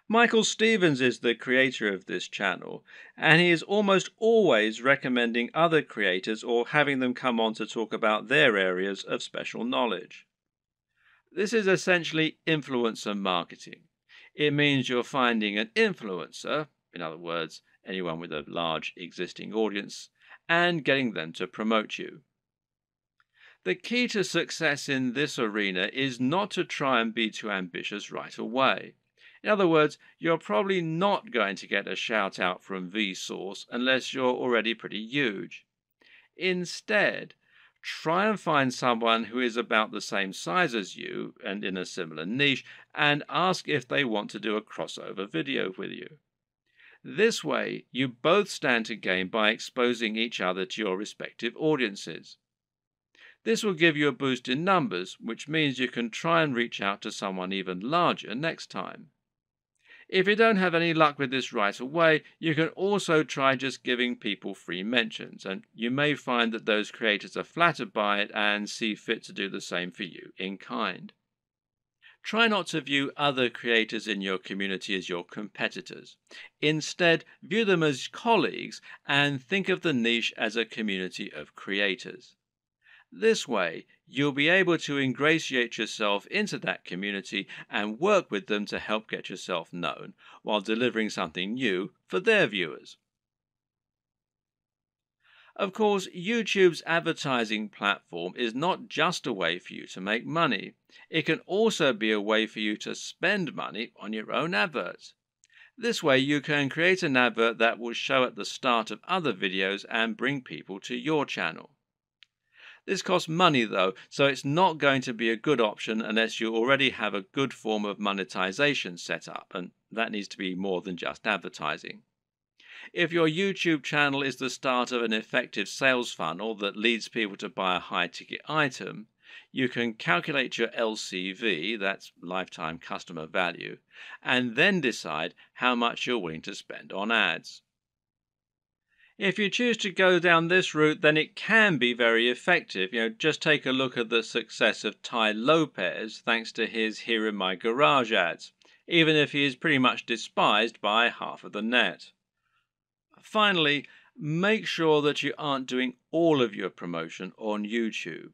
Michael Stevens is the creator of this channel, and he is almost always recommending other creators or having them come on to talk about their areas of special knowledge. This is essentially influencer marketing. It means you're finding an influencer, in other words, anyone with a large existing audience, and getting them to promote you. The key to success in this arena is not to try and be too ambitious right away. In other words, you're probably not going to get a shout out from Vsauce unless you're already pretty huge. Instead, try and find someone who is about the same size as you and in a similar niche, and ask if they want to do a crossover video with you. This way, you both stand to gain by exposing each other to your respective audiences. This will give you a boost in numbers, which means you can try and reach out to someone even larger next time. If you don't have any luck with this right away, you can also try just giving people free mentions, and you may find that those creators are flattered by it and see fit to do the same for you in kind. Try not to view other creators in your community as your competitors. Instead, view them as colleagues and think of the niche as a community of creators. This way, you'll be able to ingratiate yourself into that community and work with them to help get yourself known while delivering something new for their viewers. Of course, YouTube's advertising platform is not just a way for you to make money. It can also be a way for you to spend money on your own adverts. This way, you can create an advert that will show at the start of other videos and bring people to your channel. This costs money though, so it's not going to be a good option unless you already have a good form of monetization set up, and that needs to be more than just advertising. If your YouTube channel is the start of an effective sales funnel that leads people to buy a high-ticket item, you can calculate your LCV, that's lifetime customer value, and then decide how much you're willing to spend on ads. If you choose to go down this route, then it can be very effective. Just take a look at the success of Tai Lopez thanks to his Here in My Garage ads, even if he is pretty much despised by half of the net. Finally, make sure that you aren't doing all of your promotion on YouTube.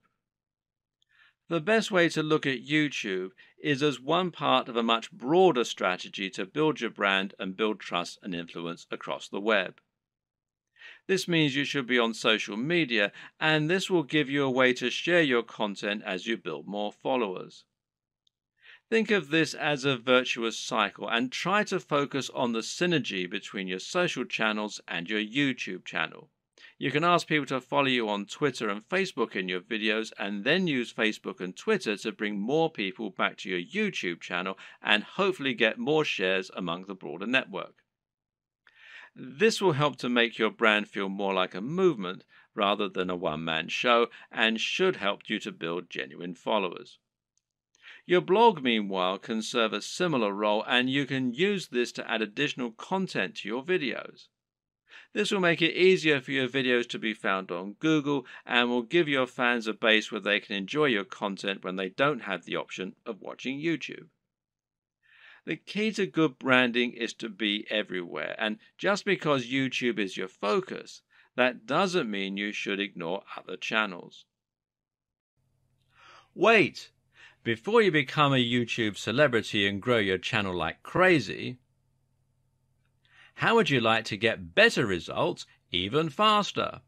The best way to look at YouTube is as one part of a much broader strategy to build your brand and build trust and influence across the web. This means you should be on social media, and this will give you a way to share your content as you build more followers. Think of this as a virtuous cycle and try to focus on the synergy between your social channels and your YouTube channel. You can ask people to follow you on Twitter and Facebook in your videos, and then use Facebook and Twitter to bring more people back to your YouTube channel and hopefully get more shares among the broader network. This will help to make your brand feel more like a movement rather than a one-man show, and should help you to build genuine followers. Your blog, meanwhile, can serve a similar role, and you can use this to add additional content to your videos. This will make it easier for your videos to be found on Google and will give your fans a base where they can enjoy your content when they don't have the option of watching YouTube. The key to good branding is to be everywhere, and just because YouTube is your focus, that doesn't mean you should ignore other channels. Wait! Before you become a YouTube celebrity and grow your channel like crazy, how would you like to get better results even faster?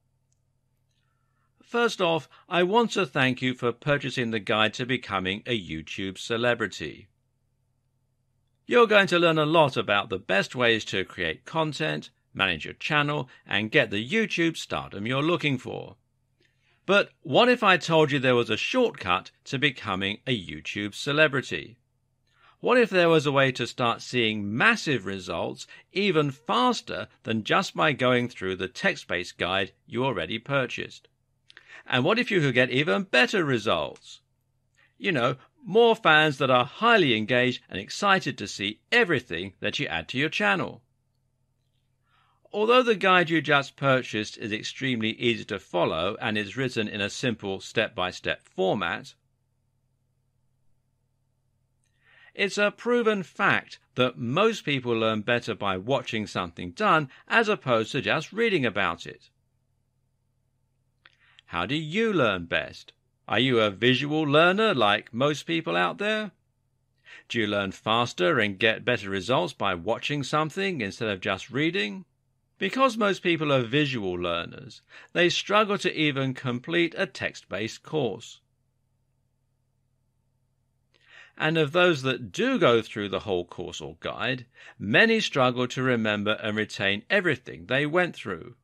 First off, I want to thank you for purchasing the guide to becoming a YouTube celebrity. You're going to learn a lot about the best ways to create content, manage your channel, and get the YouTube stardom you're looking for. But what if I told you there was a shortcut to becoming a YouTube celebrity? What if there was a way to start seeing massive results even faster than just by going through the text-based guide you already purchased? And what if you could get even better results? You know, more fans that are highly engaged and excited to see everything that you add to your channel. Although the guide you just purchased is extremely easy to follow and is written in a simple step-by-step format, it's a proven fact that most people learn better by watching something done as opposed to just reading about it. How do you learn best? Are you a visual learner like most people out there? Do you learn faster and get better results by watching something instead of just reading? Because most people are visual learners, they struggle to even complete a text-based course. And of those that do go through the whole course or guide, many struggle to remember and retain everything they went through.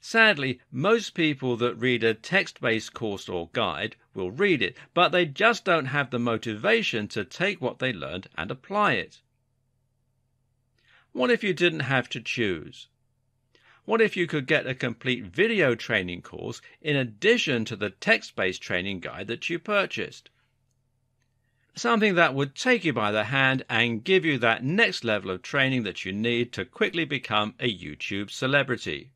Sadly, most people that read a text-based course or guide will read it, but they just don't have the motivation to take what they learned and apply it. What if you didn't have to choose? What if you could get a complete video training course in addition to the text-based training guide that you purchased? Something that would take you by the hand and give you that next level of training that you need to quickly become a YouTube celebrity.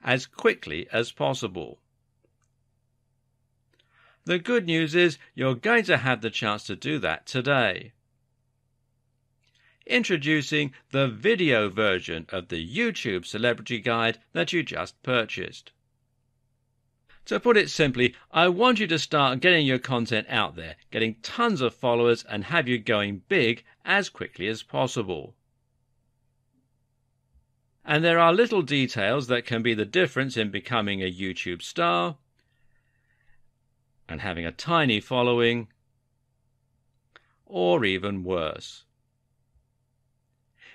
As quickly as possible. The good news is you're going to have the chance to do that today. Introducing the video version of the YouTube Celebrity Guide that you just purchased. To put it simply, I want you to start getting your content out there, getting tons of followers, and have you going big as quickly as possible. And there are little details that can be the difference in becoming a YouTube star and having a tiny following, or even worse.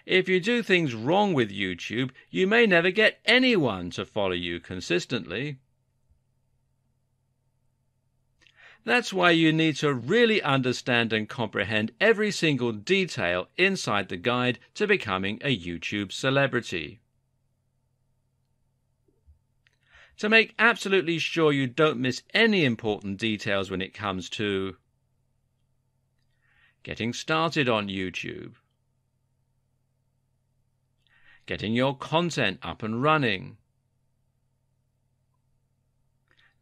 If you do things wrong with YouTube, you may never get anyone to follow you consistently. That's why you need to really understand and comprehend every single detail inside the guide to becoming a YouTube celebrity. To make absolutely sure you don't miss any important details when it comes to getting started on YouTube, getting your content up and running,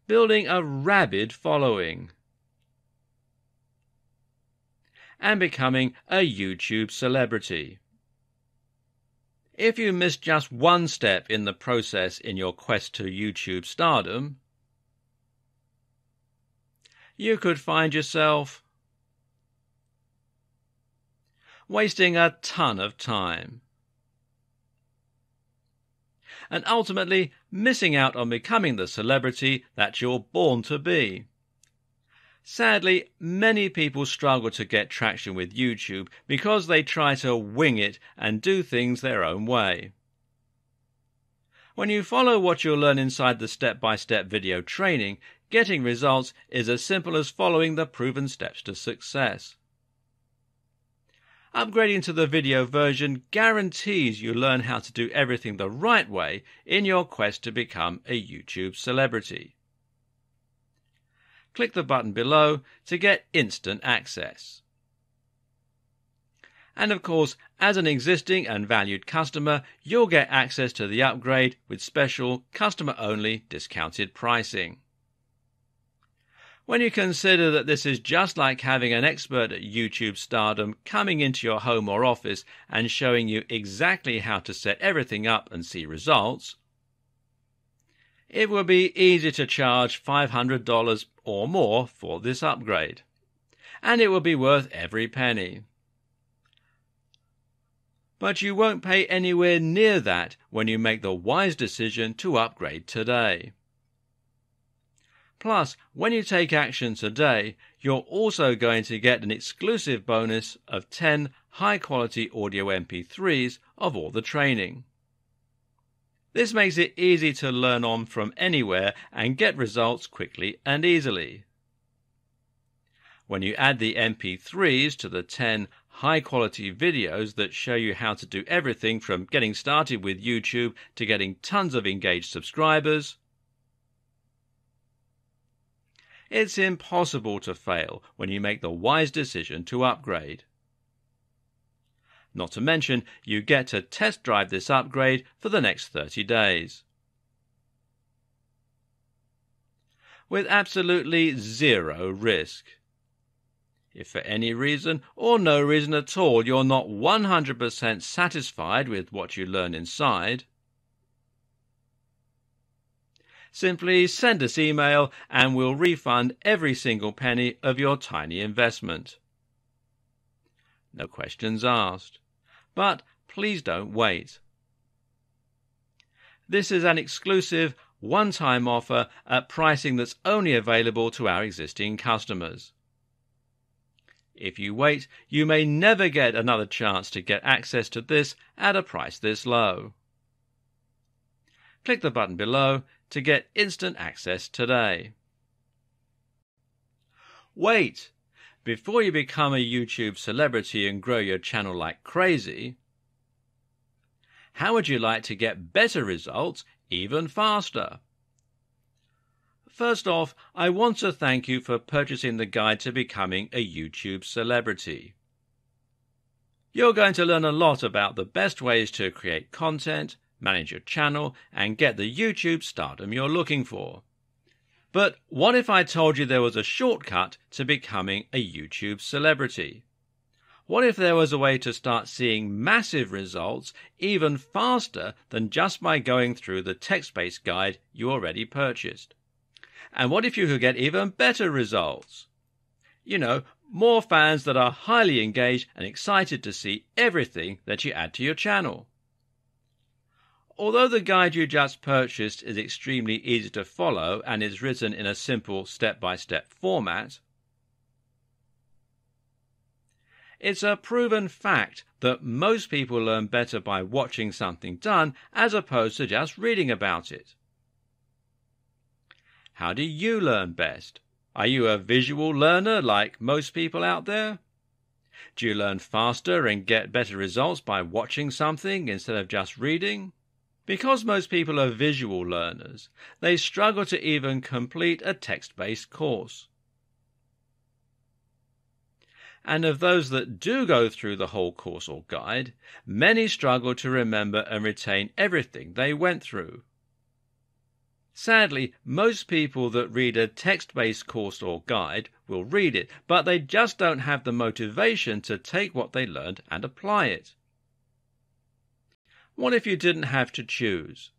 building a rabid following, and becoming a YouTube celebrity. If you miss just one step in the process in your quest to YouTube stardom, you could find yourself wasting a ton of time and ultimately missing out on becoming the celebrity that you're born to be. Sadly, many people struggle to get traction with YouTube because they try to wing it and do things their own way. When you follow what you'll learn inside the step-by-step video training, getting results is as simple as following the proven steps to success. Upgrading to the video version guarantees you learn how to do everything the right way in your quest to become a YouTube celebrity. Click the button below to get instant access. And of course, as an existing and valued customer, you'll get access to the upgrade with special customer-only discounted pricing. When you consider that this is just like having an expert at YouTube stardom coming into your home or office and showing you exactly how to set everything up and see results, it will be easy to charge $500 or more for this upgrade, and it will be worth every penny. But you won't pay anywhere near that when you make the wise decision to upgrade today. Plus, when you take action today, you're also going to get an exclusive bonus of 10 high-quality audio MP3s of all the training. This makes it easy to learn on from anywhere and get results quickly and easily. When you add the MP3s to the 10 high-quality videos that show you how to do everything from getting started with YouTube to getting tons of engaged subscribers, it's impossible to fail when you make the wise decision to upgrade. Not to mention, you get to test drive this upgrade for the next 30 days. With absolutely zero risk. If for any reason or no reason at all you're not 100% satisfied with what you learn inside, simply send us email and we'll refund every single penny of your tiny investment. No questions asked. But please don't wait. This is an exclusive one-time offer at pricing that's only available to our existing customers. If you wait, you may never get another chance to get access to this at a price this low. Click the button below to get instant access today. Wait! Before you become a YouTube celebrity and grow your channel like crazy, how would you like to get better results even faster? First off, I want to thank you for purchasing the guide to becoming a YouTube celebrity. You're going to learn a lot about the best ways to create content, manage your channel, and get the YouTube stardom you're looking for. But what if I told you there was a shortcut to becoming a YouTube celebrity? What if there was a way to start seeing massive results even faster than just by going through the text-based guide you already purchased? And what if you could get even better results? You know, more fans that are highly engaged and excited to see everything that you add to your channel. Although the guide you just purchased is extremely easy to follow and is written in a simple step-by-step format, it's a proven fact that most people learn better by watching something done as opposed to just reading about it. How do you learn best? Are you a visual learner like most people out there? Do you learn faster and get better results by watching something instead of just reading? Because most people are visual learners, they struggle to even complete a text-based course. And of those that do go through the whole course or guide, many struggle to remember and retain everything they went through. Sadly, most people that read a text-based course or guide will read it, but they just don't have the motivation to take what they learned and apply it. What if you didn't have to choose?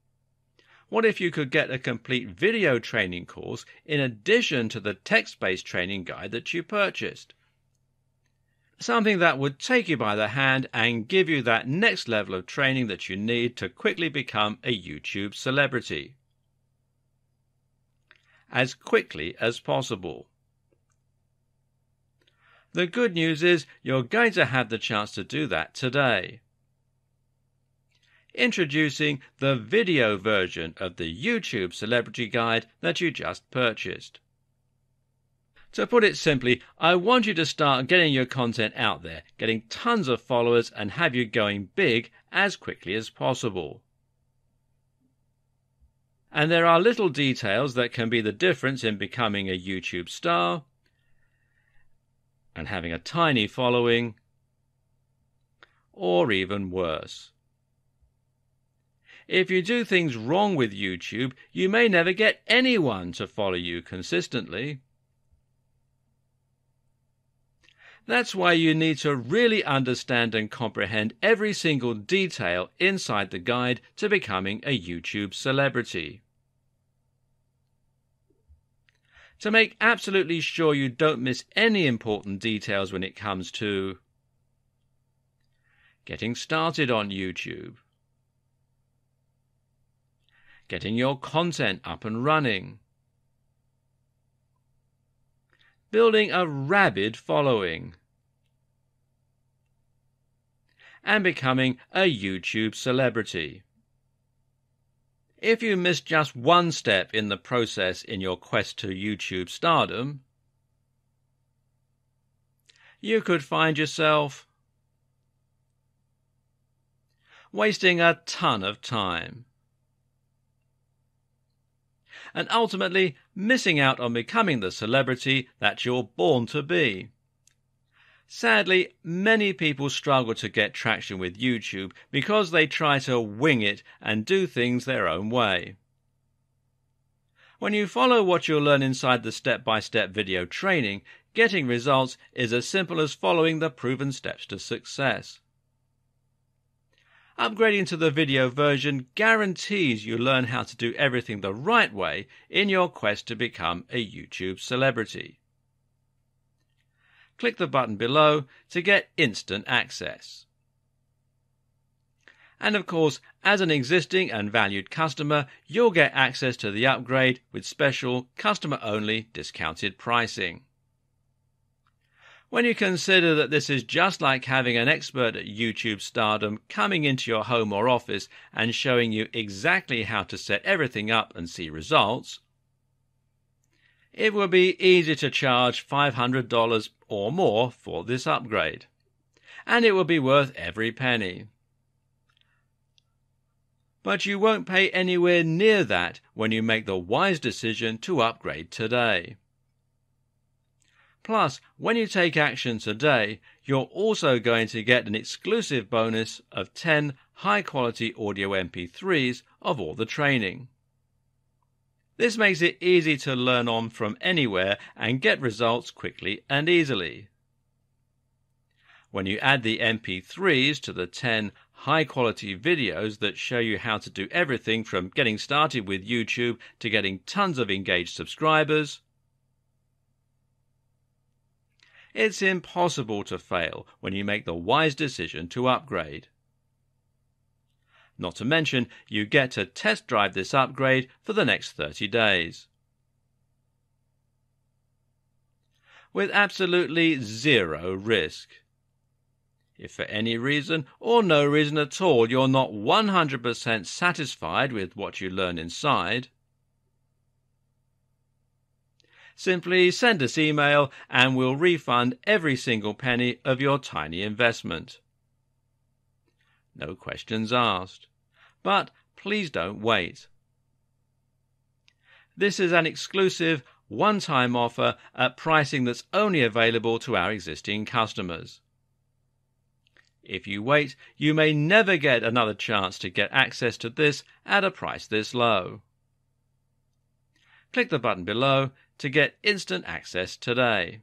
What if you could get a complete video training course in addition to the text-based training guide that you purchased? Something that would take you by the hand and give you that next level of training that you need to quickly become a YouTube celebrity. As quickly as possible. The good news is you're going to have the chance to do that today. Introducing the video version of the YouTube Celebrity Guide that you just purchased. To put it simply, I want you to start getting your content out there, getting tons of followers and have you going big as quickly as possible. And there are little details that can be the difference in becoming a YouTube star and having a tiny following, or even worse. If you do things wrong with YouTube, you may never get anyone to follow you consistently. That's why you need to really understand and comprehend every single detail inside the guide to becoming a YouTube celebrity. To make absolutely sure you don't miss any important details when it comes to getting started on YouTube, getting your content up and running, building a rabid following, and becoming a YouTube celebrity. If you miss just one step in the process in your quest to YouTube stardom, you could find yourself wasting a ton of time and ultimately missing out on becoming the celebrity that you're born to be. Sadly, many people struggle to get traction with YouTube because they try to wing it and do things their own way. When you follow what you'll learn inside the step-by-step video training, getting results is as simple as following the proven steps to success. Upgrading to the video version guarantees you learn how to do everything the right way in your quest to become a YouTube celebrity. Click the button below to get instant access. And of course, as an existing and valued customer, you'll get access to the upgrade with special customer-only discounted pricing. When you consider that this is just like having an expert at YouTube stardom coming into your home or office and showing you exactly how to set everything up and see results, it will be easy to charge $500 or more for this upgrade, and it will be worth every penny. But you won't pay anywhere near that when you make the wise decision to upgrade today. Plus, when you take action today, you're also going to get an exclusive bonus of 10 high-quality audio MP3s of all the training. This makes it easy to learn on from anywhere and get results quickly and easily. When you add the MP3s to the 10 high-quality videos that show you how to do everything from getting started with YouTube to getting tons of engaged subscribers, it's impossible to fail when you make the wise decision to upgrade. Not to mention, you get to test drive this upgrade for the next 30 days. With absolutely zero risk. If for any reason or no reason at all you're not 100% satisfied with what you learn inside, simply send us email and we'll refund every single penny of your tiny investment. No questions asked. But please don't wait. This is an exclusive, one-time offer at pricing that's only available to our existing customers. If you wait, you may never get another chance to get access to this at a price this low. Click the button below to get instant access today.